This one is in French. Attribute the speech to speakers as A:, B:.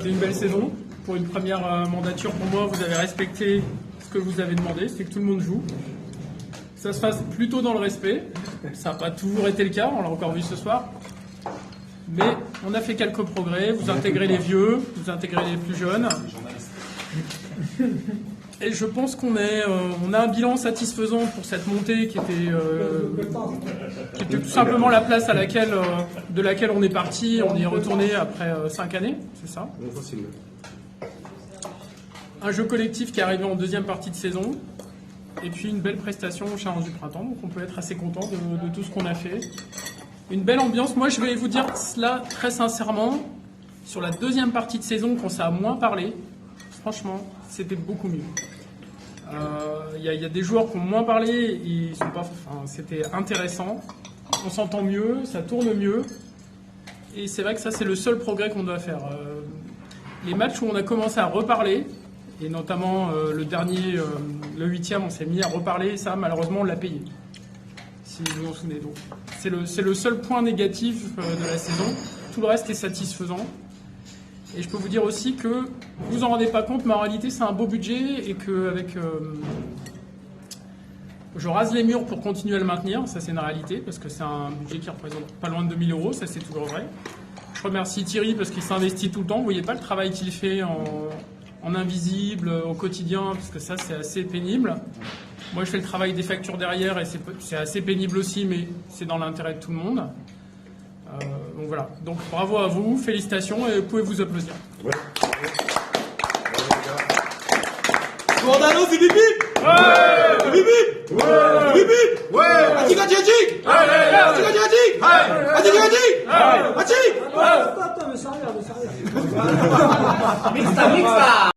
A: C'était une belle saison. Pour une première mandature, pour moi, vous avez respecté ce que vous avez demandé, c'est que tout le monde joue. Ça se fasse plutôt dans le respect. Ça n'a pas toujours été le cas, on l'a encore vu ce soir. Mais on a fait quelques progrès. Vous intégrez les vieux, vous intégrez les plus jeunes. Et je pense qu'on a un bilan satisfaisant pour cette montée qui était tout simplement la place de laquelle on est parti. On y est retourné après 5 années, c'est ça. Un jeu collectif qui est arrivé en deuxième partie de saison. Et puis une belle prestation au Challenge du Printemps. Donc on peut être assez content de tout ce qu'on a fait. Une belle ambiance. Moi, je vais vous dire cela très sincèrement. Sur la deuxième partie de saison, quand ça a moins parlé, franchement, c'était beaucoup mieux. Il y a des joueurs qui ont moins parlé, c'était intéressant. On s'entend mieux, ça tourne mieux. Et c'est vrai que ça, c'est le seul progrès qu'on doit faire. Les matchs où on a commencé à reparler, et notamment le dernier, le 8e, on s'est mis à reparler, et ça, malheureusement, on l'a payé. Si vous vous en souvenez. Donc, c'est le seul point négatif de la saison. Tout le reste est satisfaisant. Et je peux vous dire aussi que vous en rendez pas compte, mais en réalité, c'est un beau budget et qu'avec. Je rase les murs pour continuer à le maintenir, ça c'est une réalité, parce que c'est un budget qui représente pas loin de 2 000 €, ça c'est toujours vrai. Je remercie Thierry parce qu'il s'investit tout le temps. Vous voyez pas le travail qu'il fait en invisible, au quotidien, parce que ça c'est assez pénible. Moi je fais le travail des factures derrière et c'est assez pénible aussi, mais c'est dans l'intérêt de tout le monde. Donc voilà, donc bravo à vous, félicitations et vous pouvez vous applaudir.
B: Ouais. Mandano, c'est Bibi. Ouais. Bibi. Ouais. Bibi. Ouais. Atik.
C: Attends, mais sérieux. Mixta.